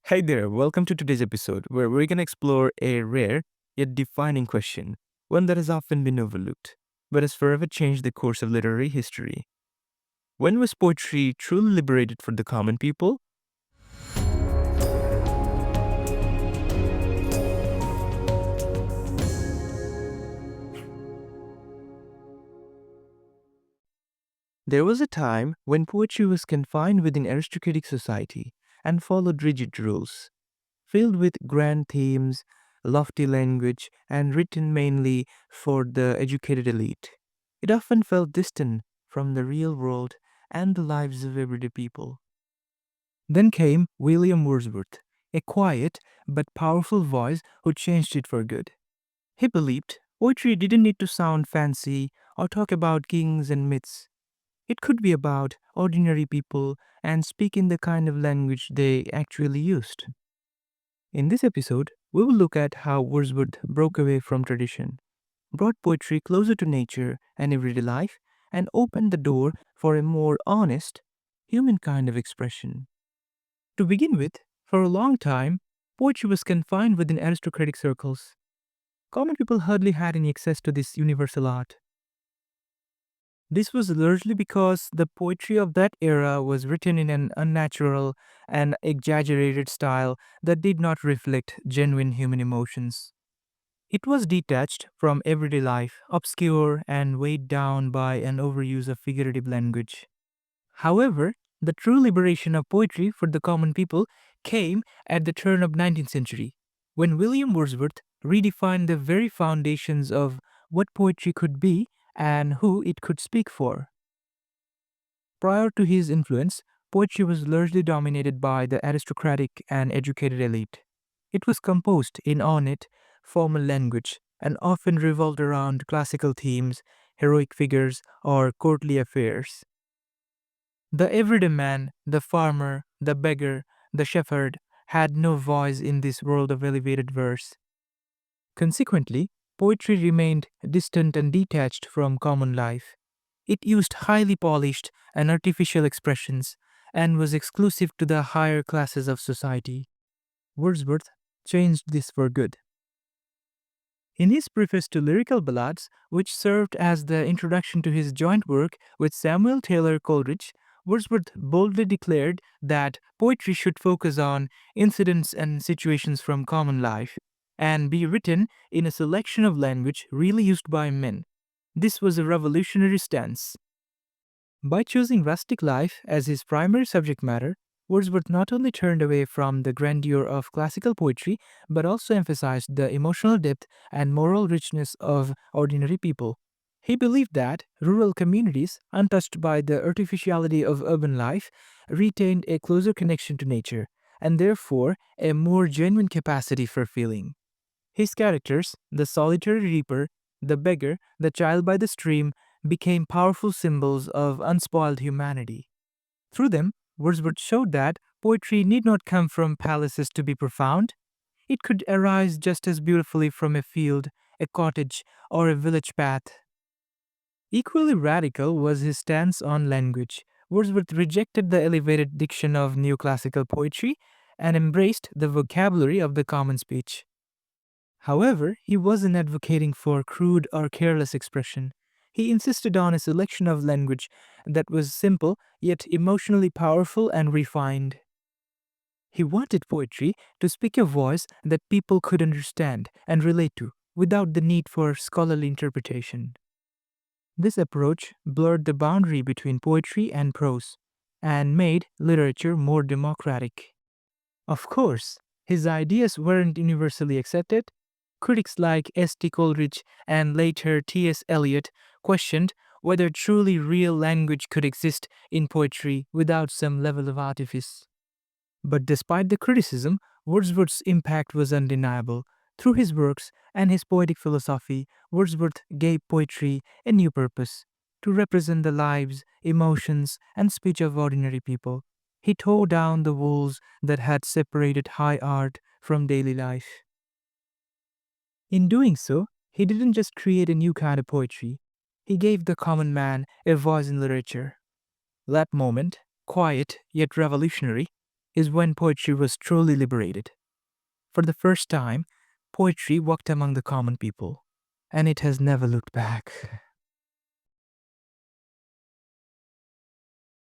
Hey there, welcome to today's episode where we're going to explore a rare yet defining question, one that has often been overlooked, but has forever changed the course of literary history. When was poetry truly liberated for the common people? There was a time when poetry was confined within aristocratic society and followed rigid rules, filled with grand themes, lofty language, and written mainly for the educated elite. It often felt distant from the real world and the lives of everyday people. Then came William Wordsworth, a quiet but powerful voice who changed it for good. He believed poetry didn't need to sound fancy or talk about kings and myths. It could be about ordinary people and speak in the kind of language they actually used. In this episode, we will look at how Wordsworth broke away from tradition, brought poetry closer to nature and everyday life, and opened the door for a more honest, human kind of expression. To begin with, for a long time, poetry was confined within aristocratic circles. Common people hardly had any access to this universal art. This was largely because the poetry of that era was written in an unnatural and exaggerated style that did not reflect genuine human emotions. It was detached from everyday life, obscure, and weighed down by an overuse of figurative language. However, the true liberation of poetry for the common people came at the turn of 19th century, when William Wordsworth redefined the very foundations of what poetry could be and who it could speak for. Prior to his influence, poetry was largely dominated by the aristocratic and educated elite. It was composed in ornate, formal language and often revolved around classical themes, heroic figures, or courtly affairs. The everyday man, the farmer, the beggar, the shepherd had no voice in this world of elevated verse. Consequently, poetry remained distant and detached from common life. It used highly polished and artificial expressions and was exclusive to the higher classes of society. Wordsworth changed this for good. In his preface to Lyrical Ballads, which served as the introduction to his joint work with Samuel Taylor Coleridge, Wordsworth boldly declared that poetry should focus on incidents and situations from common life and be written in a selection of language really used by men. This was a revolutionary stance. By choosing rustic life as his primary subject matter, Wordsworth not only turned away from the grandeur of classical poetry, but also emphasized the emotional depth and moral richness of ordinary people. He believed that rural communities, untouched by the artificiality of urban life, retained a closer connection to nature, and therefore a more genuine capacity for feeling. His characters, the solitary reaper, the beggar, the child by the stream, became powerful symbols of unspoiled humanity. Through them, Wordsworth showed that poetry need not come from palaces to be profound. It could arise just as beautifully from a field, a cottage, or a village path. Equally radical was his stance on language. Wordsworth rejected the elevated diction of neoclassical poetry and embraced the vocabulary of the common speech. However, he wasn't advocating for crude or careless expression. He insisted on a selection of language that was simple yet emotionally powerful and refined. He wanted poetry to speak a voice that people could understand and relate to without the need for scholarly interpretation. This approach blurred the boundary between poetry and prose and made literature more democratic. Of course, his ideas weren't universally accepted. Critics like S.T. Coleridge and later T.S. Eliot questioned whether truly real language could exist in poetry without some level of artifice. But despite the criticism, Wordsworth's impact was undeniable. Through his works and his poetic philosophy, Wordsworth gave poetry a new purpose to represent the lives, emotions, and speech of ordinary people. He tore down the walls that had separated high art from daily life. In doing so, he didn't just create a new kind of poetry, he gave the common man a voice in literature. That moment, quiet yet revolutionary, is when poetry was truly liberated. For the first time, poetry walked among the common people, and it has never looked back.